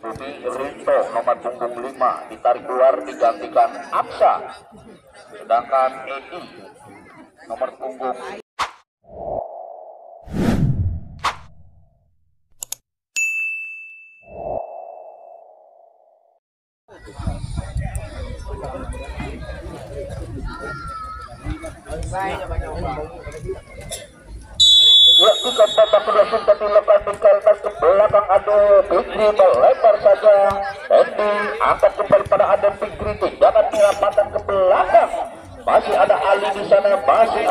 Budi Rinto nomor punggung 5 ditarik keluar digantikan Aksa, sedangkan Edi nomor punggung ya, jika babak kedua sudah dilakukan Mikael ke belakang, aduh Fikri melebar saja. Endi angkat kembali pada Adem Fikri, jangan dirapatkan ke belakang. Masih ada Ali di sana, masih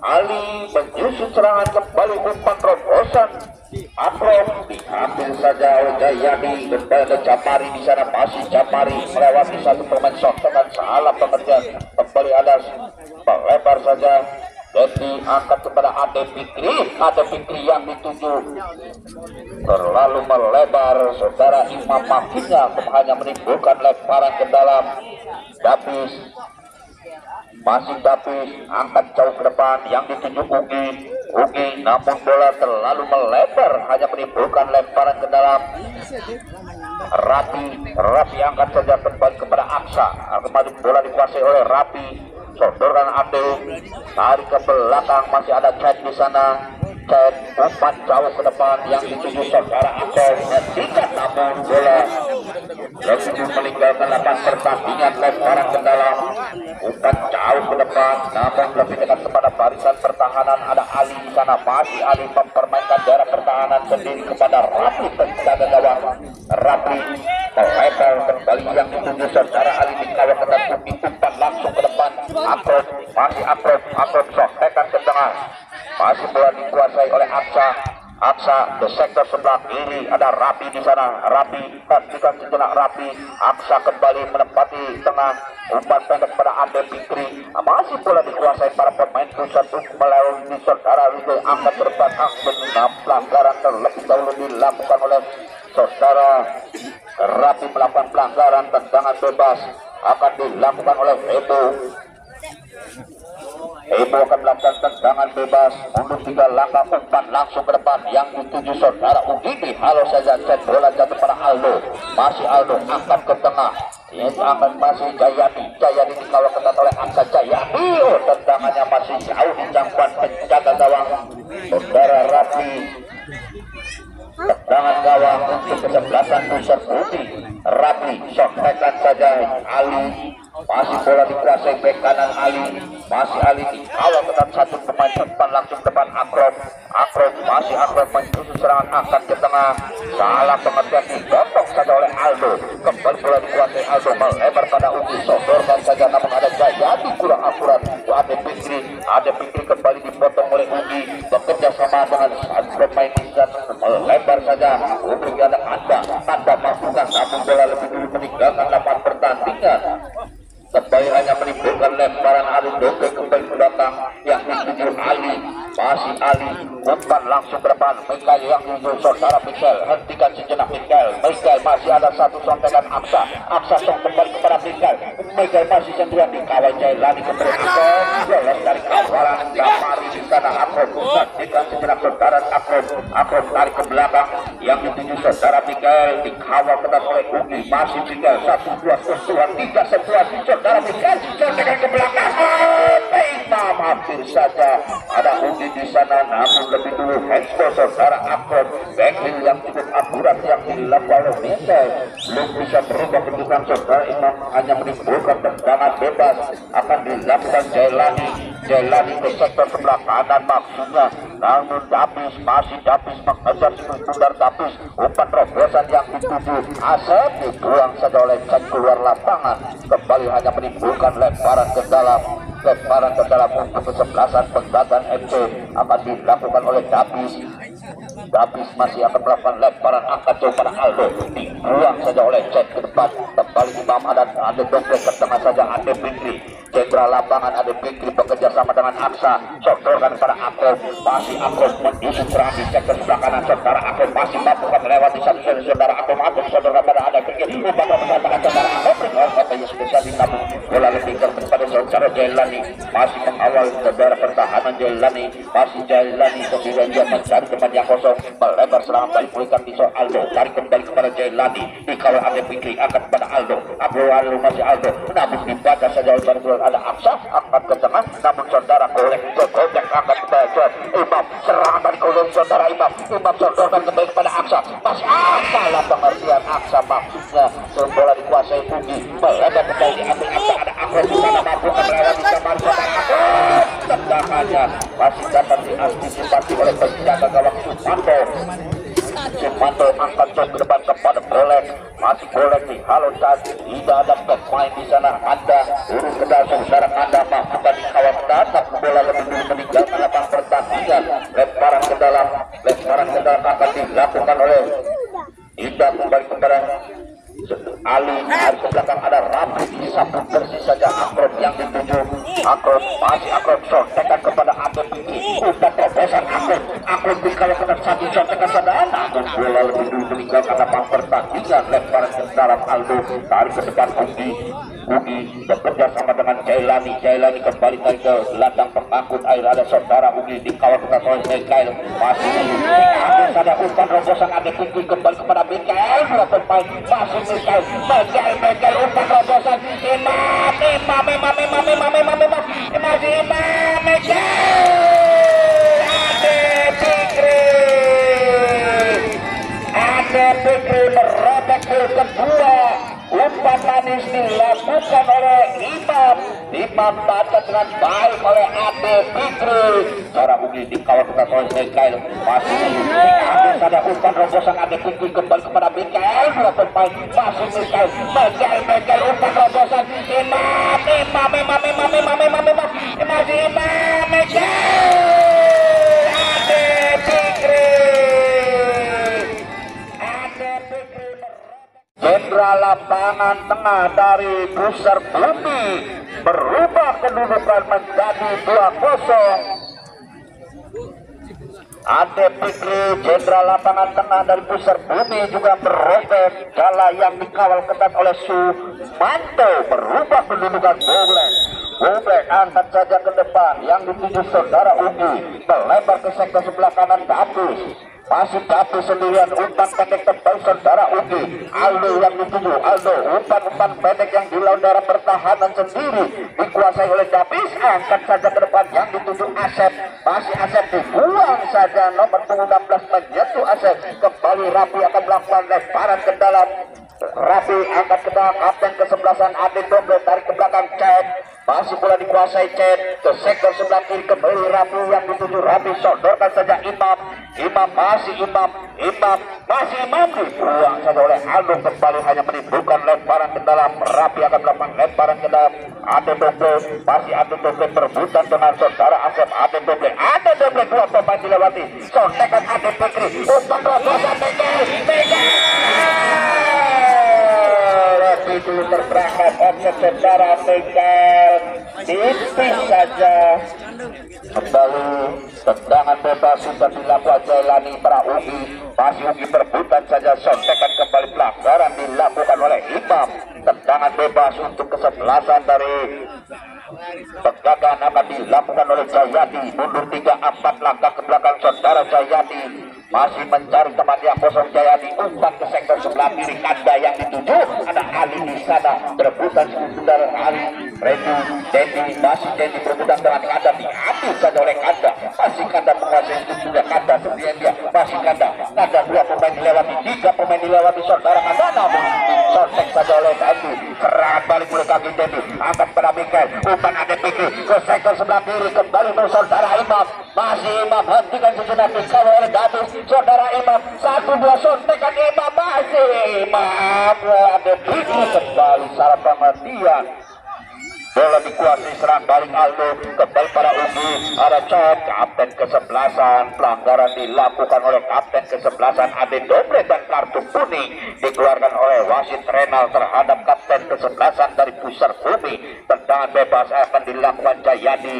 Ali menyusun serangan kembali, umpan terobosan Akrom diambil saja oleh Jayadi, kembali ke Capari di sana, masih Capari melewati satu pemain shot dengan salah pengertian, kembali ada melebar saja. Jadi angkat kepada Ade Fikri yang dituju terlalu melebar, saudara. Imam makinnya hanya menimbulkan lemparan ke dalam. Davis masih Davis angkat jauh ke depan yang dituju Ugi, namun bola terlalu melebar, hanya menimbulkan lemparan ke dalam. Rapi angkat saja kembali kepada Aksa, kembali bola dikuasai oleh Rapi, sodorkan Ade, tarik ke belakang, masih ada Chat di sana. Chat umpan jauh ke depan yang dituju saudara Akor, hentikan namun bola dituju meninggalkan lapangan pertandingan, lemparan ke dalam, umpan jauh ke depan, namun lebih dekat kepada barisan pertahanan. Ada Ali di sana, masih Ali mempermainkan daerah pertahanan sendiri kepada Rapi, penjaga gawang. Rapi melebar kembali yang dituju saudara Ali, dikawal ketat, umpan langsung ke depan. Akor masih Akor sohekan ke tengah, masih bola dikuasai oleh Aksa di sektor sebelah kiri, ada Rapi di sana. Rapi hentikan sejenak Rapi. Aksa kembali menempati tengah, umpan pendek pada Ade Fikri, masih bola dikuasai para pemain pusat melalui saudara Rido. Angkat berbatang dengan pelanggaran terlebih dahulu dilakukan oleh saudara Rapi, melakukan pelanggaran, tendangan bebas akan dilakukan oleh Ebo akan melakukan tendangan bebas, mundur 3 langkah, umpan langsung ke depan yang dituju saudara Ugini. Halo saja, set bola jatuh pada Aldo, masih Aldo angkat ke tengah, ini akan masih Jayadi dikawal ketat oleh Angka Jayadi. Oh, tendangannya masih jauh di jangkauan penjaga gawang saudara Rapi. Tendangan gawang untuk kesebelasan pusat putih. Rapi sohekan saja Ali, masih bola dikuasai bek kanan Ali, masih Ali dikawal ketat satu pemain depan langsung depan Akrom masih Akrom menyusun serangan, angkat ke tengah, salah pengertian, digotong saja oleh Aldo. Kembali bola dikuasai Aldo, melebar pada Ugi, sodorkan saja namun ada Jayadi kurang akurat. Ada Fikri kembali dipotong oleh Ugi, bekerja sama dengan satu pemain melebar saja. Ugi ada Anda masukkan, namun bola lebih dulu meninggalkan lapangan pertandingan. Kembali hanya menimbulkan lemparan Ali Doke kembali ke belakang yang dituju Ali, masih Ali, umpan langsung ke depan. Mikael yang dituju saudara Mikael, hentikan sejenak Mikael masih ada satu sontekan Aksa song kembali kepada Mikael masih sendirian dikawal Jailani kembali lolos dari kawalan Damari di sana. Akrom hentikan sejenak saudara Akrom tarik ke belakang yang dituju saudara Mikael, dikawal ketat oleh Ugi, masih Mikael 1, 2, 3 sepuas saudara Mikael, sontekan ke belakang. Hampir saja ada Ugi di sana, namun lebih dulu handball saudara Akrom. Backheel yang cukup akurat yang dilakukan oleh Mikael belum bisa berubah kedudukan saudara Imam, hanya menimbulkan tendangan bebas akan dilakukan Jailani ke sektor sebelah kanan maksudnya, namun Davis mengejar sebentar. Davis umpan terobosan yang dituju Asep dibuang saja oleh Cek keluar lapangan, kembali hanya menimbulkan lemparan ke dalam untuk kesebelasan Pegagan FC akan dilakukan oleh Davis masih akan melakukan lemparan angkat jauh pada Aldo, dibuang saja oleh Cek ke depan, kembali Imam ada dompet ke tengah saja. Ade Fikri jenderal lapangan, Ade Fikri bekerja sama dengan Aksa, sodorkan pada Akrom, masih Akrom menyusun serangan di sektor sebelah kanan. Saudara Akrom masih mampu melewati satu saudara Akrom sodorkan pada Ade Fikri, umpan bersama saudara Akrom, katanya spesial di namun bola lebih kepada saudara saudara Jailani masih mengawal saudara pertahanan Jailani, masih Jailani kemudian dia mencari tempat yang kosong, melebar serangan dari pulihkan di Aldo, tarik kembali kepada Jailani, dikawal Ade Fikri akan kepada Aldo, masih Aldo, namun dibaca saja oleh saudara ada Aksa, angkat ke tengah, namun saudara golek angkat kepada Imam, serangan dari golek saudara Imam sodorkan kembali kepada Aksa, masih Aksa lah pengertian Aksa maksudnya, bola dikuasai Pugi, melebar kembali diambil Aksa, ada Aksa di sana mampu melewati kamar tendangannya masih dapat diantisipasi oleh penjaga gawang Sumanto angkat jauh ke depan kepada Golek, masih Golek nih, halo tadi tidak ada pemain di sana, Anda urus ke dalam saudara Anda mampu dikawal datang bola lebih dulu meninggalkan lapangan pertandingan, lemparan ke dalam akan dilakukan oleh Ida kembali kepada Ali, dari ke belakang ada Rapi disambut bersih saja Akrab yang dituju, Akrab sontekan kepada Ade Fikri, udah terobosan Akrab dikawal kepada satu sontekan saja, namun bola lebih dulu meninggalkan lapangan pertandingan, lemparan ke dalam Aldo, tarik ke depan Ugi bekerja sama dengan Jailani kembali tarik ke ladang pengangkut air, ada saudara Ugi dikawal kepada oleh Mikael, masih ada umpan robosan Ade Fikri kembali kepada Mikael, pemain masih Mikael umpan robosan Imam Ade Fikri merobek gol kedua, umpan manis dilakukan oleh Imam baca dengan baik oleh Ade Fikri, cara Ugi dikawal kepada oleh Mikael, masih ada umpan robosan Ade Fikri kembali kepada Mikael, pemain masih Mikael umpan robosan Imam Jenderal lapangan tengah dari Pusar Bumi berubah kedudukan menjadi 2-0. Ade Fikri, jenderal lapangan tengah dari Pusar Bumi juga berobek, Jala yang dikawal ketat oleh Sumanto berubah kedudukan Boblek angkat saja ke depan yang dituju saudara Ugi, melebar ke sektor sebelah kanan Dapus, masih Dapus sendirian, umpan pendek tebal saudara Ugi, Aldo yang dituju, umpan pendek yang dilawan daerah pertahanan sendiri dikuasai oleh Dapus, angkat saja ke depan yang dituju Asep, masih Asep dibuang saja, nomor 16 menyentuh Asep, kembali Rapi akan melakukan lemparan ke dalam, Rapi angkat ke dalam, kapten kesebelasan Ade Doble tarik ke belakang Ced, masih bola dikuasai Ced ke sektor sebelah kiri, kembali Rapi yang dituju Rapi, sodorkan saja Imam dibuang saja oleh Aldo, kembali hanya menimbulkan lemparan ke dalam, Rapi akan melakukan lemparan ke dalam, Ade Doble, masih Ade Doble berebutan dengan saudara Asep, Ade Doble dua pemain dilewati, sontekan Ade Fikri, umpan robosan Mikael itu terperangkap oleh saudara Mikael, tipis saja, kembali tendangan bebas sudah dilakukan Jailani para Ugi, masih Ugi berebutan saja, sontekan kembali, pelanggaran dilakukan oleh Imam, tendangan bebas untuk kesebelasan dari penjagaan akan dilakukan oleh Jayadi, mundur 3-4 langkah ke belakang saudara Jayadi, masih mencari tempat yang kosong Jayadi, umpan ke sektor sebelah kiri, Kanda yang dituju, ada Ali di sana, berebutan saudara Ali, masih Dendi berebutan dengan Kanda, diambil saja oleh Kanda, masih Kanda menguasai itu juga, Kanda sendirian dia, masih Kanda 2 pemain dilewati, 3 pemain dilewati saudara Kanda, namun disontek saja oleh Dendi, serangan balik oleh kaki Dendi, angkat pada Mikael, umpan Ade Fikri ke sektor sebelah kiri, kembali saudara Imam, masih Imam hentikan sejenak, dikawal oleh Davis, saudara Imam, 1-2 sontekan Imam, masih Imam, Ade Fikri kembali salah pengertian, bola dikuasai, serang balik Aldo, kembali para Ugi, ada Ced, kapten kesebelasan, pelanggaran dilakukan oleh kapten kesebelasan Ade Doble dan kartu kuning dikeluarkan oleh wasit Renal terhadap kapten kesebelasan dari Pusar Bumi, tendangan bebas akan dilakukan Jayadi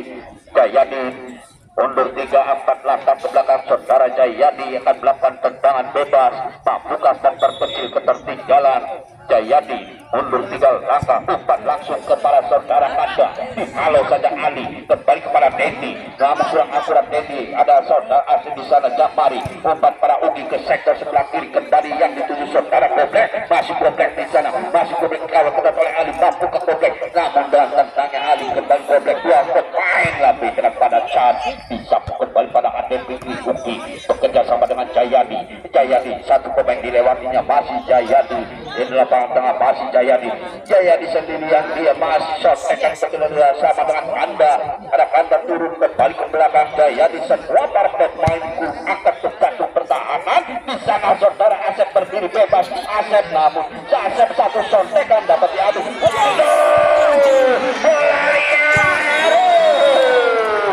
Mundur 3-4 langkah ke belakang saudara Jayadi akan melakukan tendangan bebas. Pamungkas memperkecil ketertinggalan. Jayadi mundur 3 langkah, umpan langsung kepada saudara Kanda. Halo saja Ali, kembali kepada Dendi. Namun kurang akurat Dendi. Ada saudara asli di sana Jafari. Umpan para Ugi ke sektor sebelah kiri, kembali yang dituju saudara Goblek. Masih Goblek di sana, masih Goblek kalau ketat oleh Ali, mampu ke Goblek. Namun dengan tentangnya Ali kembali Goblek. Dua pemain lebih kena pada Chan. Disapu kembali pada ADP Ugi. Bekerja sama dengan Jayadi. Jayadi satu pemain dilewatinya, masih Jayadi. Ini lapangan tengah masih Jayadi. Jayadi sendirian, dia masih shot akan bekerja sama dengan Kanda. Ada Kanda turun kembali ke belakang. Jayadi semua para pemain akan tergantung pertahanan. Di sana saudara Asep berdiri bebas. Asep namun Asep satu sontekan dapat diadu.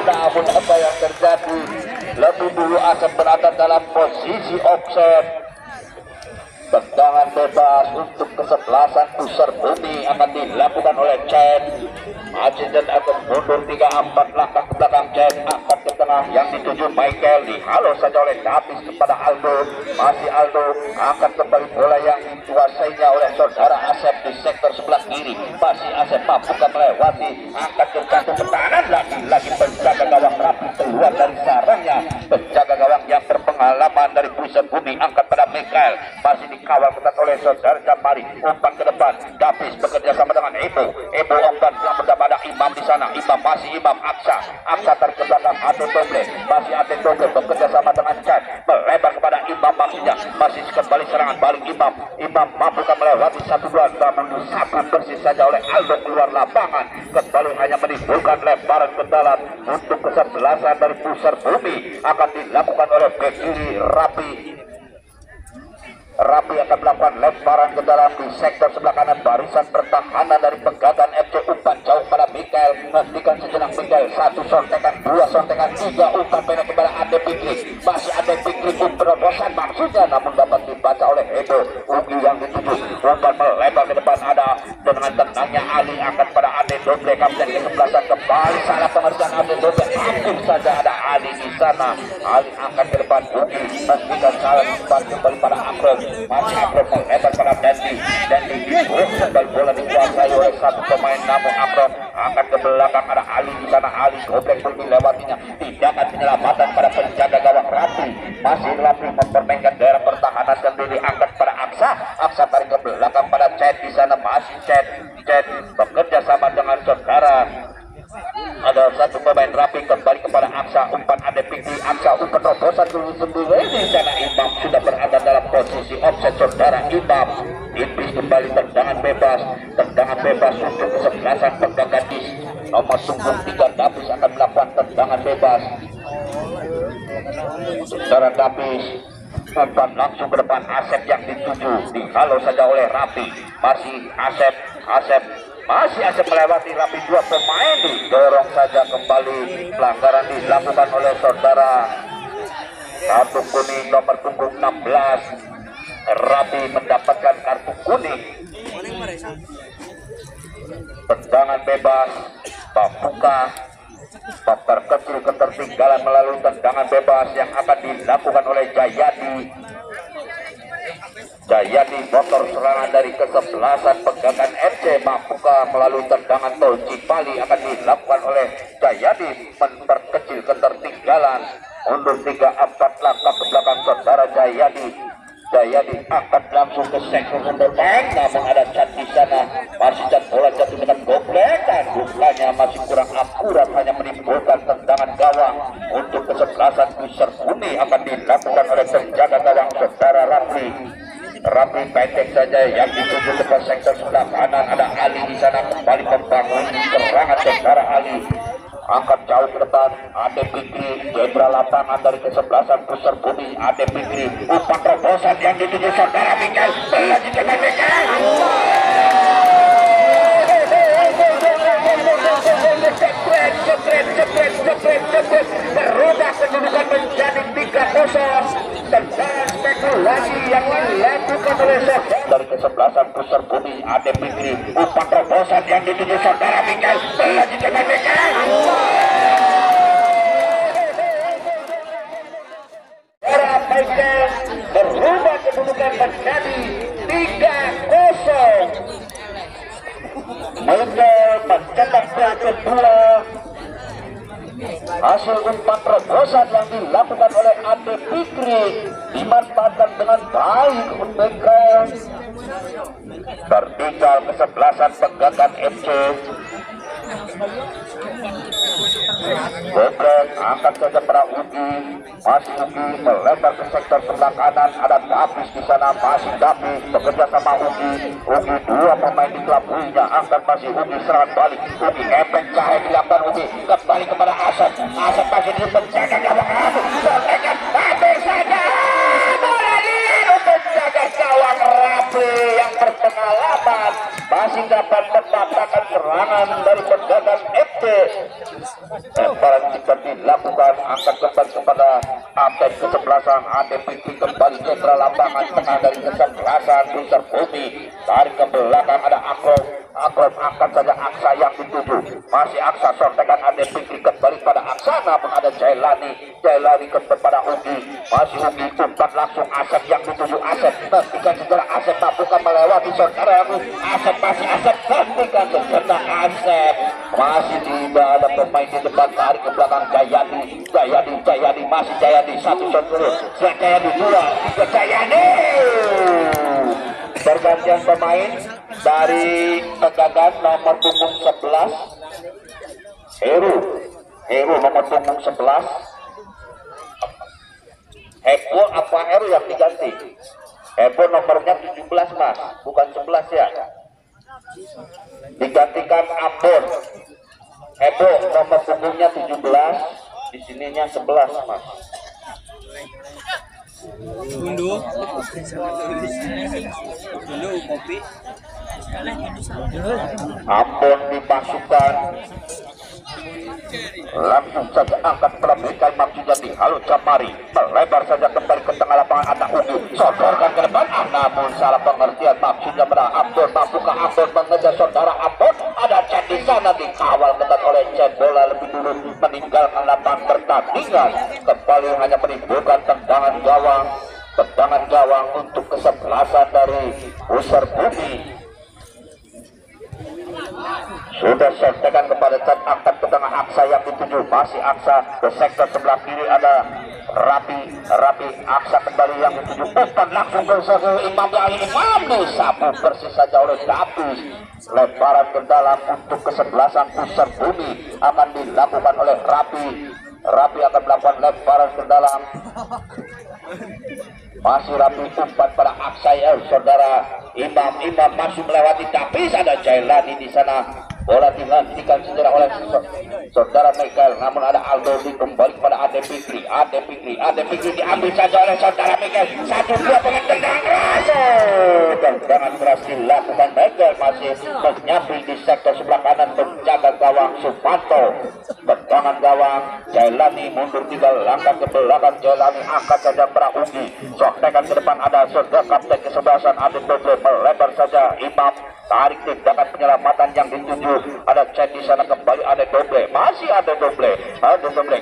Namun apa yang terjadi? Lebih dulu Asep berada dalam posisi offset. Tendangan bebas untuk kesebelasan pusar bumi akan dilakukan oleh Chen. Ajidan akan mundur 3-4 langkah ke belakang. Chen angkat ke tengah yang dituju Michael. Dihalo saja oleh Davis kepada Aldo. Masih Aldo angkat kembali bola yang dikuasainya oleh saudara Asep di sektor sebelah kiri. Masih Asep bukan melewati, angkat ke kantung pertahanan. Lagi penjaga gawang rapi keluar dari sarangnya. Penjaga gawang yang berpengalaman dari pusat bumi angkat pada Michael. Masih dikawal ketat oleh saudara Jamari. Umpan ke depan, Davis bekerja sama dengan Ebo umpan yang mendapat ada Imam di sana. Imam masih Imam Aksa tarik ke belakang Ate Doble. Masih Ate Doble bekerja sama dengan Chan. Melebar kepada Imam maksudnya. Masih kembali serangan balik Imam. Imam mampukah melewati 1-2 namun disapu bersih saja oleh Aldo keluar lapangan. Kembali hanya menimbulkan lebaran ke dalam untuk kesebelasan dari pusar bumi akan dilakukan oleh bek kiri Rapi akan melakukan lemparan ke dalam di sektor sebelah kanan barisan pertahanan dari Pegagan FC. Umpan jauh pada Mikael, hentikan sejenak Mikael. 1 sontekan, 2 sontekan, 3 umpan pendek kepada Ade Pikri. Masih Ade Pikri pun terobosan maksudnya namun dapat dibaca oleh Edo. Ugi yang dituju, umpan melebar ke depan ada dengan tenangnya Ali angkat pada Ade Doble. Kapten kesebelasan kembali salah pengertian Ade Doble. Hampir saja ada Ali di sana. Ali angkat ke depan Ugi, hentikan salah kembali pada Akron. Masih Akron melebar pada Dendi kembali bola dikuasai oleh satu pemain namun Akron angkat ke belakang ada Ali di sana. Ali Goblek pun dilewatinya, tindakan penyelamatan pada penjaga gawang Rapi. Masih Rapi mempermainkan daerah pertahanan sendiri, angkat pada Aksa tarik ke belakang pada Chet di sana. Masih Chet bekerja sama dengan saudara. Ada satu pemain Rapi kembali kepada Aksa. Umpan ada Pikri Aksa, umpan terobosan dulu sendiri di sana. Imam sudah berada dalam posisi offset saudara. Imam Iblis kembali tendangan bebas untuk kesebelasan Pegagan di nomor punggung 3. Davis akan melakukan tendangan bebas. Saudara Davis umpan langsung ke depan. Asep yang dituju, dihalo saja oleh Rapi. Masih Asep melewati Rapi. 2 pemain didorong saja kembali. Pelanggaran dilakukan oleh saudara. Kartu kuning nomor punggung 16. Rapi mendapatkan kartu kuning. Tendangan bebas Pambuka memperkecil ketertinggalan melalui tendangan bebas yang akan dilakukan oleh Jayadi. Motor serangan dari kesebelasan Pegagan FC. Pambuka melalui tendangan tol Cipali akan dilakukan oleh Jayadi, memperkecil ketertinggalan. Mundur 3-4 langkah ke belakang saudara Jayadi angkat langsung ke sektor depan namun ada Cat di sana. Masih Cat, bola jatuh dengan Goblek dan bukannya masih kurang akurat, hanya menimbulkan tendangan gawang. Untuk kesebelasan pusar bumi akan dilakukan oleh penjaga gawang saudara Rapi pendek saja yang dituju ke sektor sebelah kanan. Ada Ali di sana kembali membangun serangan saudara Ali. Angkat jauh ke depan Ade Pikri, zebra lapangan dari kesebelasan pusar bumi. Ade Pikri, umpan terobosan yang dituju saudara Mikael. Melanjutkan Mikael. Berubah kedudukan menjadi 3-0. Tendangan spekulasi yang dilakukan oleh dari kesebelasan pusar bumi. Ade Pikri, umpan terobosan yang dituju saudara Mikael. Melanjutkan Mikael. yang kedua. Hasil umpan terobosan yang dilakukan oleh Ade Fikri dimanfaatkan dengan baik mereka. Tertinggal kesebelasan Pegagan FC. Bobrek angkat saja para Ugi, masih Ugi melebar ke sektor sebelah kanan, ada Davis di sana, masih Davis bekerja sama Ugi. Ugi dua pemain dikelabuinya, angkat masih Ugi, serangan balik Ugi, efek cahaya dilakukan Ugi, kembali kepada Asep. Asep masih dipenjaga gawang Rabu, selesaikan habis saja bola di penjaga gawang Rabu yang berpengalaman masih dapat mematahkan serangan dari Pegagan FC. Lemparan jika dilakukan angkat kembali kepada Aten kesebelasan. Ade Fikri kembali central lapangan tengah dari kesebelasan Bintang Putih, tarik ke belakang ada Akrom angkat saja Aksa yang dituju, masih Aksa sortekan Ade Fikri kembali pada Aksa, namun ada Jailani kembali pada Ugi, masih Ugi umpan langsung Asep yang dituju. Asep hentikan sejarah Asep bukan melewati saudara Asep, masih Asep hentikan sejarah Asep, masih tidak ada pemain di depan, tarik ke belakang Jayadi masih Jayadi satu terus Jayadi dua tiga Jayadi. Pergantian pemain dari Pegagan nomor punggung 11 Heru nomor punggung 11. Hebo apa Heru yang diganti? Hebo nomornya 17 mas, bukan 11 ya. Digantikan Ambon. Hebo nomor punggungnya 17, di sininya 11 mas. Dulu kopi. Ambon dipasukan, langsung saja angkat perbaikan Maksudjati. Halo Jamari melebar saja kembali ke tengah lapangan, ada Ugi sodorkan ke depan, namun salah pengertian maksudnya pada Ambon. Mampukah Ambon mengejar saudara Ambon? Ada Chan di sana, dikawal ketat oleh Chan. Bola lebih dulu meninggalkan lapangan pertandingan, kembali hanya menimbulkan tendangan gawang untuk kesebelasan dari Pusar Bumi. Sudah selesaikan kepada Chan, angkat ke tengah Aksa yang dituju, masih Aksa ke sektor sebelah kiri ada Rapi Aksa kembali yang dituju, umpan langsung ke Imam disapu persis saja oleh Davis. Lemparan ke dalam untuk kesebelasan Pusar Bumi akan dilakukan oleh Rapi akan melakukan lemparan ke dalam, masih Rapi umpan pada Aksa ya saudara Imam masih melewati Davis, ada Jailani di sana. Bola dihentikan segera oleh saudara Mikael, namun ada Aldo kembali kepada Ade Fikri diambil saja oleh saudara Mikael. 1-2 dengan tendangan keras dilakukan Mikael, masih menyamping di sektor sebelah kanan penjaga gawang Sumanto. Tendangan gawang Jailani mundur 3 langkah ke belakang, Jailani angkat saja para Ugi, sotekan ke depan ada saudara kapten kesebelasan Ade Doble, melebar saja Imam, tarik tindakan penyelamatan yang dituju, ada Chan di sana, kembali ada Doble, masih ada Doble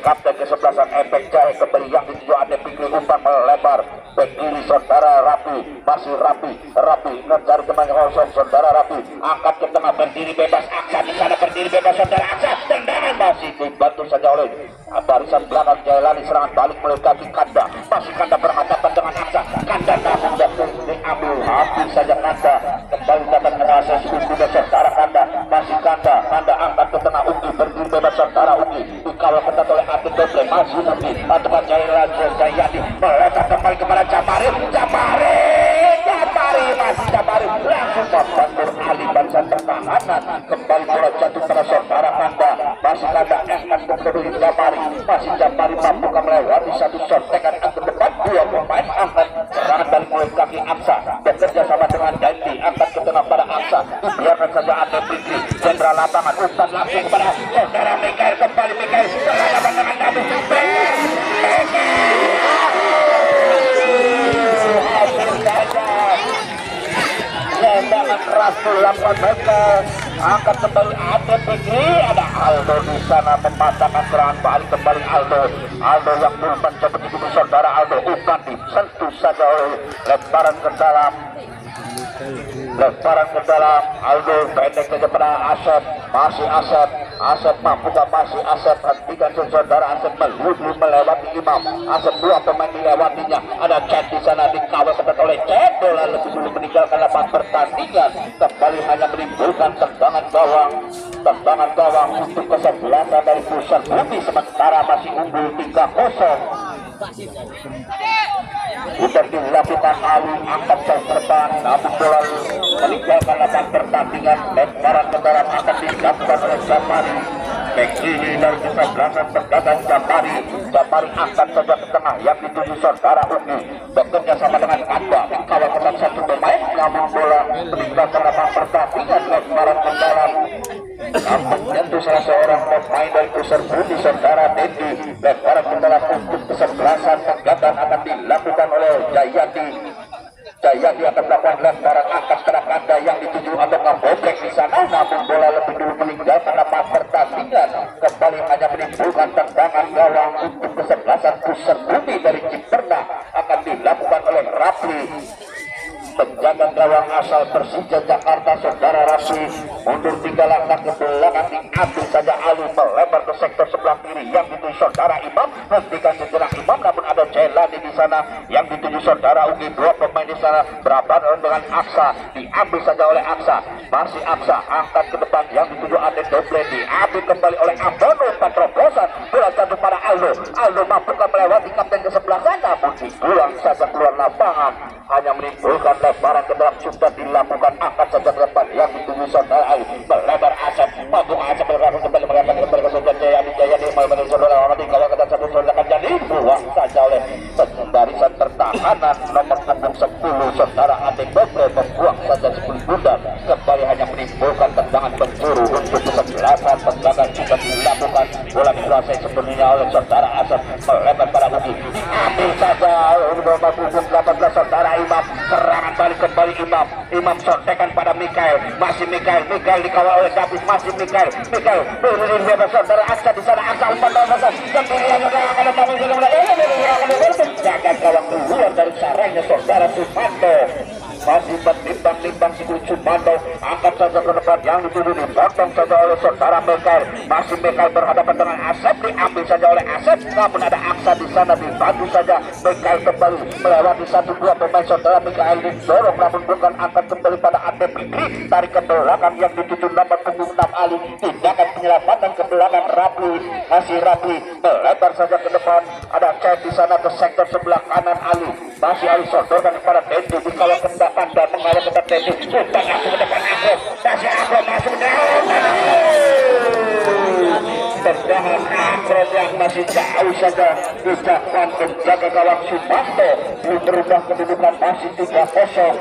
kapten kesebelasan efek cahaya kembali yang dituju Ade Fikri, umpan melebar ke kiri saudara Rapi, masih Rapi mencari teman kosong saudara Rapi, angkat ke tengah berdiri bebas Aksa di sana, berdiri bebas saudara Aksa, tendangan masih dibantu saja oleh barisan belakang Jailani, serangan balik melalui kaki Kanda, masih Kanda berhadapan dengan Aksa, Kanda namun diambil habis saja Kanda, kembali dapat merasa sudah saudara Kanda, masih Kanda angkat ke tengah Ugi, berdiri bebas saudara Ugi, dikawal ketat oleh Ade Doble, masih Ugi, ataupun Jayadi meletak kembali kepada Jamari, masih Jamari langsung membantu Ali barisan pertahanan, kembali bola jatuh pada saudara Kanda, masih Kanda angkat ke Jamari, masih Jamari mampu melewati satu sotekan ke depan, 2 pemain angkat serangan dari mulai kaki Aksa, bekerja sama dengan Ganti, angkat ke tengah pada Aksa, dibiarkan saja Ade Fikri jenderal lapangan, umpan langsung kepada saudara Mikael, kembali Mikael berhadapan dengan Davis, tendangan keras dilakukan Mikael, angkat kembali Ade Fikri, ada Aldo di sana mematahkan serangan balik, kembali Aldo yang dulu mencoba itu saudara Aldo, umpan disentuh saja oleh lemparan ke dalam Aldo, pendek saja pada Asep, masih Asep Asep mampukah masih Asep hentikan saudara Asep melewati Imam. Asep dua pemain dilewatinya. Ada Chat di sana dikawal ketat oleh Chat. Bola lebih dulu meninggalkan lapangan pertandingan. Kembali hanya menimbulkan tendangan gawang untuk kesebelasan dari Pusat Bumi, sementara masih unggul 3-0. Sudah dilakukan Ali, angkat ke depan, namun bola meninggalkan lapangan pertandingan. Lemparan kendaraan akan dilakukan oleh Jamari. Back kiri dari kesebelasan berdagang Jamari angkat saja ke tengah yang dituju saudara Ugi. Bekerja sama dengan Kanda, dikawal ketat satu pemain, namun bola meninggalkan lapangan pertandingan. Lemparan kendaraan namun tentu salah seorang pemain dari Pusat Bumi saudara Dendi. Lemparan kendaraan untuk kesebelasan penggandaan akan dilakukan oleh Jayadi akan melakukan lemparan angkat ke Kanda yang dituju atau ngebobrek di sana, namun bola lebih dulu meninggalkan lapangan pertandingan. Kembali hanya menimbulkan tendangan gawang untuk kesebelasan Pusat Bumi dari Ciperna akan dilakukan oleh Rapli. Penjaga gawang asal Persija Jakarta saudara Rafi mundur 3 langkah ke belakang, diambil saja Ali melebar ke sektor sebelah kiri yang dituju saudara Imam. Hentikan sejenak Imam, namun ada Celani di sana yang dituju saudara Ugi. Dua pemain di sana berhadapan dengan Aksa, diambil saja oleh Aksa. Masih Aksa angkat ke depan yang dituju Aden Doble, diambil kembali oleh Abono. Terobosan bola jatuh pada Aldo mampukah melewati kapten ke sebelah sana, namun dibuang saja keluar lapangan. Hanya menimbulkan lebaran ke dalam, sudah dilakukan angkat saja ke depan yang dituju saudara Ali. Melebar Asep, mampu Asep berlaku kembali melebar ke saudara Jayadi melebar saudara orang di kawal ketat satu saudara jadi buang saja oleh barisan pertahanan nomor punggung 10 saudara Adik Dobre, membuang saja 10 bundar. Kembali hanya menimbulkan tendangan penjuru untuk kesebelasan. Tendangan juga dilakukan, bola dikuasai sepenuhnya oleh saudara Asep, melebar pada Ugi, diambil saja nomor punggung 18 saudara Imam. Serangan balik kembali Imam sontekan pada Mikael, masih Mikael dikawal oleh Davis, masih Mikael beririn bebas saudara Aksa di sana. Aksa umpan bebas jaga gawang keluar dari sarangnya saudara Sumanto. Masih menimbang si Sumanto, angkat saja ke depan yang dituju dipotong saja oleh saudara Mikael. Masih Mikael berhadapan dengan Asep, diambil saja oleh Asep, namun ada Aksa di sana, dibantu saja Mikael kembali melewati 1-2 pemain saudara Mikael didorong, namun bukan angkat kembali pada Ade Fikri. Tarik ke belakang yang dituju nomor punggung 6 Ali, tindakan penyelamatan ke belakang Rapli. Masih Rapli melebar saja ke depan, ada Cek di sana ke sektor sebelah kanan Ali. Masih Ali sodorkan kepada Dendi, dikawal kendakan dan mengawal kepada Dendi. Umpan langsung ke depan Agro, masih Agro masuk tendangan Agro yang masih jauh saja dijauhkan penjaga gawang Sumanto. Belum berubah kedudukan masih 3-0.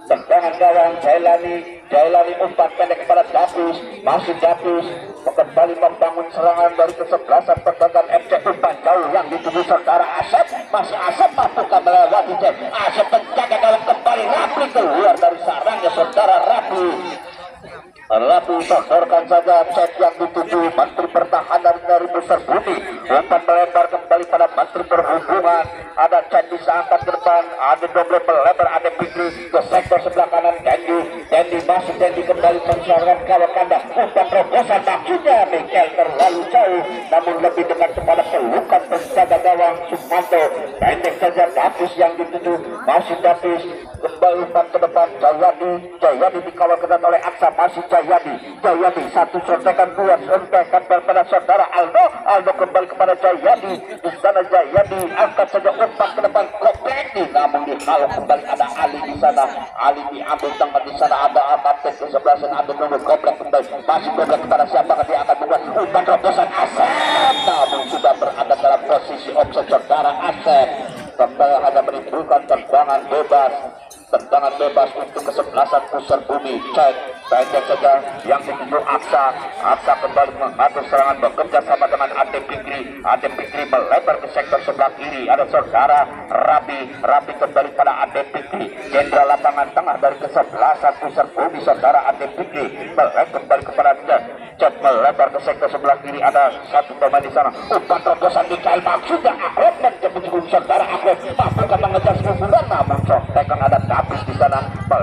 Tendangan gawang Jailani umpan pendek kepada Davis, masih Davis kembali membangun serangan dari kesebelasan pendagang FC. Umpan jauh yang dituju saudara Asep, masih Asep mampukah melewati Cek. Asep penjaga gawang kembali, Rapli keluar dari sarangnya saudara Rapli sodorkan saja Cek yang dituju Menteri Pertahanan dari Pusat Bumi. Umpan melebar kembali pada Menteri Perhubungan, ada Cek bisa angkat ke depan, ada Doble melebar, ada Fikri ke sektor sebelah kanan. Dendi masuk, Dendi kembali mengeluarkan gawang Kanda. Umpan terobosan maksudnya Mikael terlalu jauh, namun lebih dekat kepada pelukan penjaga gawang Sumanto. Pendek saja Davis yang dituju, masih Davis kembali umpan ke depan. Jayadi dikawal ketat oleh Aksa, masih Jayadi satu sontekan, dua sontekan pada saudara Aldo kembali kepada Jayadi. Di sana Jayadi angkat saja umpan ke depan Kopeni, namun dihalau kembali ada Ali di sana. Ali diambil tempat di sana, ada kapten ke sebelah sana, ada nomor Goblek kembali, masih Goblek kepada siapa dia akan membuat umpan terobosan Asep, namun sudah berada dalam posisi offside saudara Asep. Kembali ada menimbulkan tendangan bebas untuk kesebelasan Pusat Bumi. Cek pendek saja yang dituju Aksa kembali mengatur serangan bekerja sama dengan Ade Fikri melebar ke sektor sebelah kiri, ada saudara Rabi kembali pada Ade Fikri. Jenderal lapangan tengah dari kesebelasan Pusat Bumi saudara Ade Fikri melebar kembali kepada Cek melebar ke sektor sebelah kiri, ada satu pemain di sana. Umpan terobosan Mikael maksudnya Akrab menjemput saudara Akrab mampukah mengejar sebulan, namun sontekan ada Davis di sana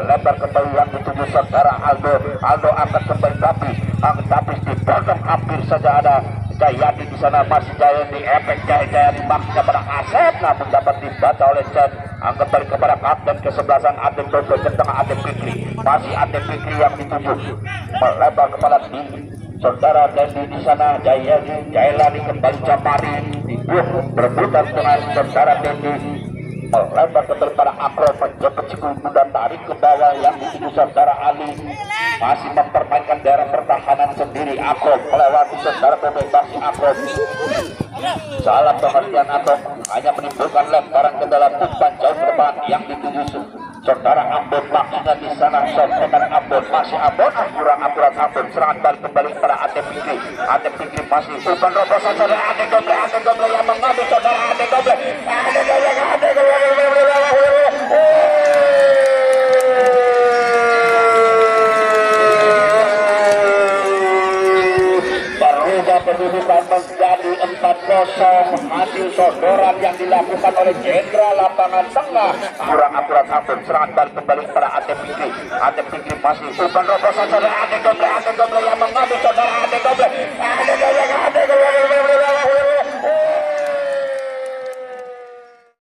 melebar kembali yang dituju saudara Aldo. Aldo akan kembali tapi di belakang hampir saja ada Jayadi di sana, masih Jayadi efek Jayadi maksudnya pada Asep, namun dapat dibaca oleh Chen. Angkat balik kepada kapten kesebelasan Adem Dodo ke tengah Adem Fikri, masih Adem Fikri yang dituju melebar kepada saudara Dendi di sana. Jailani kembali Japari berputar dengan saudara Dendi melebar kembali pada Akro, menjemput Cikungu dan tarik ke bawah yang dituju saudara Ali, masih mempermainkan daerah pertahanan sendiri. Akro melewati saudara pembebasi Akro, salah pengertian Akro hanya menimbulkan lemparan ke dalam umpan jauh ke depan yang dituju saudara Ambon. Maksudnya di sana sotekan Ambon, masih Ambon kurang akurat Ambon. Serangan balik kembali pada Adem Fikri. Adem Fikri masih umpan robosan saudara Adem Doble yang mengambil saudara Adem Doble. Berubah kedudukan menjadi 4-0 hasil sodoran yang dilakukan oleh Jenderal Lapangan Tengah. Kurang akurat Ambon. Serangan balik kembali pada Adem Fikri. Adem Fikri masih umpan robosan saudara Adem Doble yang mengambil saudara Adem Doble.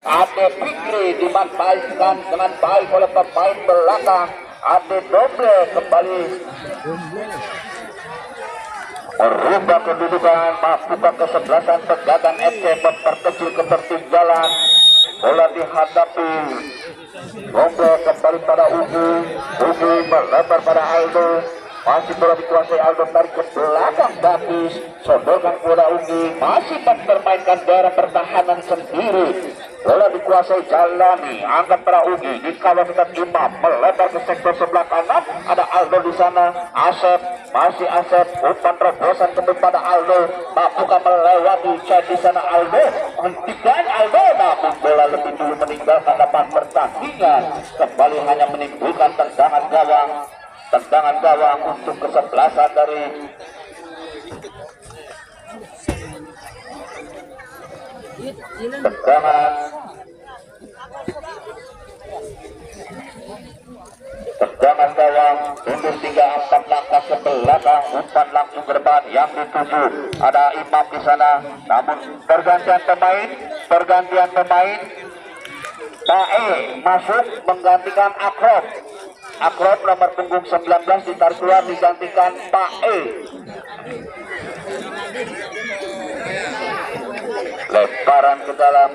Adem Fikri dimanfaatkan dengan baik oleh pemain belakang. Adem Doble kembali merubah kedudukan, membuka kesebelasan Pegadang FC, memperkecil ketertinggalan. Bola dihadapi Doble kembali pada Ugi melebar pada Aldo, masih bola dikuasai Aldo, tarik ke belakang Davis, sodorkan kepada Ugi, masih mempermainkan daerah pertahanan sendiri. Bola dikuasai Jalani, angkat pada Ugi, dikawal dengan Imam, melebar ke sektor sebelah kanan, ada Aldo di sana. Asep, masih Asep, umpan terobosan kembali pada Aldo, bukan melewati Chan di sana. Aldo hentikan Aldo, namun bola lebih dulu meninggalkan lapangan pertandingan, kembali hanya menimbulkan tendangan gawang untuk kesebelasan dari tendangan gawang mundur 3-4 langkah ke belakang, umpan langsung ke depan yang dituju ada Imam di sana. Namun pergantian pemain Pae masuk menggantikan Akrob nomor punggung 19 ditarik keluar, digantikan Pae. Lemparan ke dalam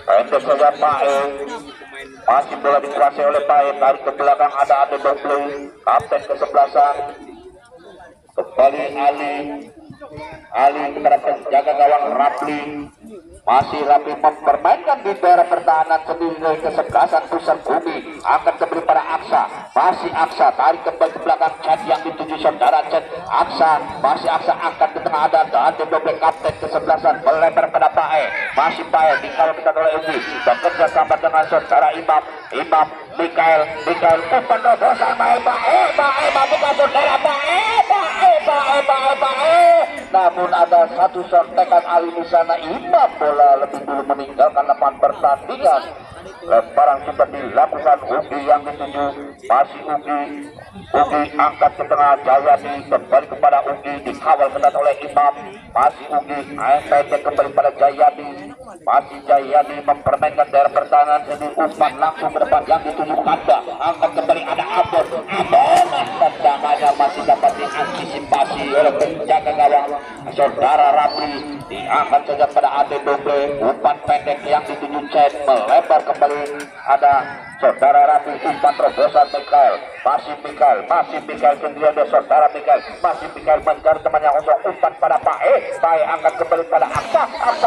pendek saja Pae, masih bola dikuasai oleh Pae, tarik ke belakang ada Adem Doble, kapten kesebelasan. Kembali Ali kepada penjaga gawang Rapli, masih Rapli mempermainkan di daerah pertahanan sendiri dari kesebelasan pusat bumi. Angkat kembali pada Aksa, masih Aksa, tarik kembali ke belakang Chat yang dituju saudara Chat. Masih Aksa angkat ke tengah ada Adem Doble, kapten kesebelasan, melebar pada Pae, masih Pae dikawal kita oleh Ugi, bekerja sama dengan saudara Imam Mikael umpan robosan Pae mabukan saudara Pae, namun ada satu sontekan Ali di sana. Imam bola lebih dulu meninggalkan lapangan pertandingan. Lemparan sudah dilakukan Ugi yang dituju, masih Ugi angkat ke tengah Jayadi, kembali kepada Ugi, dikawal ketat oleh Imam, masih Ugi pendek kembali pada Jayadi, masih Jayadi mempermainkan daerah pertahanan sendiri, umpan langsung ke depan yang dituju Kanda, angkat kembali ada Ambon, tendangannya masih dapat diantisipasi oleh penjaga gawang saudara Rapli, diangkat saja pada Adem Doble, umpan pendek yang dituju Chen, melebar kembali ada saudara Rapli, umpan terobosan Mikael, masih Mikael sendirian ada saudara Mikael, masih Mikael mencari temannya kosong, umpan pada Pae angkat kembali pada Aksa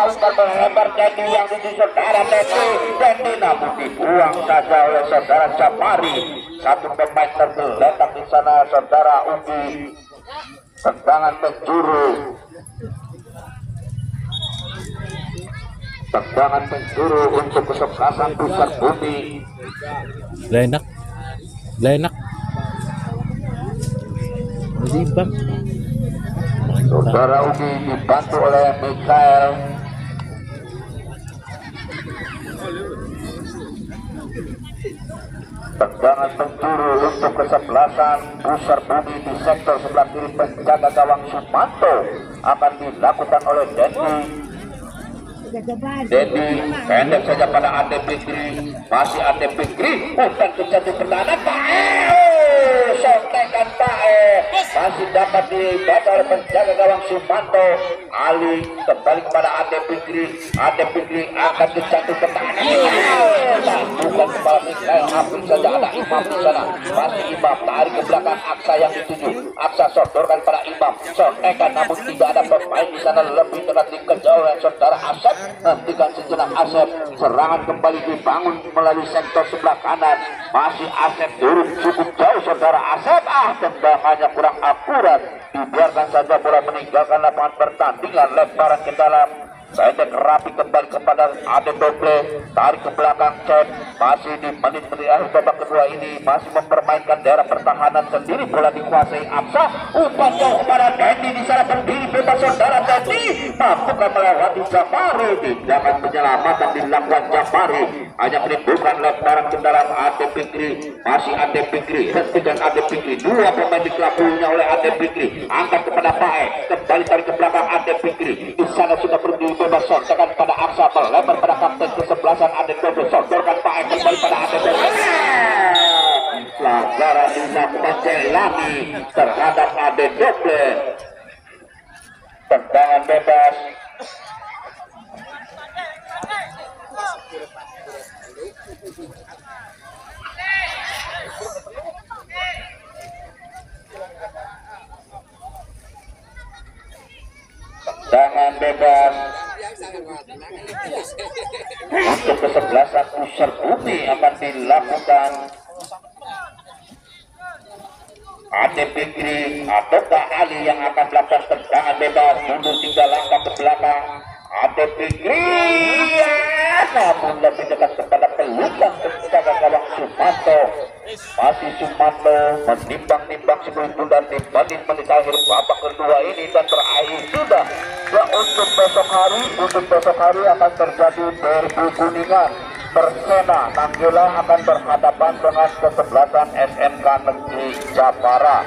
umpan melebar Dendi yang dituju saudara Dendi, namun dibuang saja oleh saudara Japari. Satu pemain tergeletak di sana saudara Ugi. Tendangan penjuru untuk kesebelasan pusat bumi. Lenak Bang. Saudara Ugi dibantu oleh Mikael. Tendangan penjuru untuk kesebelasan Pusar Budi di sektor sebelah kiri penjaga gawang Sumanto akan dilakukan oleh Dedi. Pendek saja pada Ade Fikri, masih Ade Fikri, bukan terjadi pertahanan sontekan masih dapat dibaca oleh penjaga gawang Sumanto. Ali kembali kepada Ade Fikri, Ade Fikri akan terjatuh pertahanan, bukan kepala Mikael Apri saja, ada Imam di sana, masih Imam tarik ke belakang Aksa yang dituju, Aksa sodorkan pada Imam, sontekan namun tidak ada pemain di sana, lebih dekat dikejar oleh saudara Asep. Hentikan sejenak Asep, serangan kembali dibangun melalui sektor sebelah kanan, masih Asep turun cukup jauh saudara Asep, tendangannya kurang akurat, dibiarkan saja bola meninggalkan lapangan pertandingan, lemparan ke dalam. Pendek rapi kembali kepada Ade Doble, tarik ke belakang Cep, masih di menit-menit akhir babak kedua ini masih mempermainkan daerah pertahanan sendiri, bola dikuasai Aksa, umpan jauh kepada Dendi di sana berdiri bebas saudara Dendi, mampukah melewati Jafari, tindakan penyelamatan dilakukan Jafari, hanya menimbulkan lemparan ke dalam Ade Fikri, masih Ade Fikri, hentikan Ade Fikri, dua pemain dikelabuinya oleh Ade Fikri, angkat kepada Pae, kembali tarik ke belakang Ade Fikri, di sana sudah berdiri bebas, sontakan pada Aksa, melebar pada kapten kesebelasan Ade Doble, sontorkan Pae kembali pada Ade Doble, pelanggaran dilakukan Jelani terhadap Ade Doble, tendangan bebas. Tendangan bebas untuk kesebelasan Pusar Bumi akan dilakukan Ade Fikri ataukah Ali yang akan melakukan tendangan bebas, mundur 3 langkah ke belakang. Ade Fikri namun lebih dekat kepada peluang penjaga gawang Sumanto, masih Sumanto menimbang-nimbang sebelum tunda di menit-menit akhir babak kedua ini, dan terakhir sudah untuk besok hari akan terjadi derby Kuningan. Persena Nanggela akan berhadapan dengan kesebelasan SMK Negeri Japara.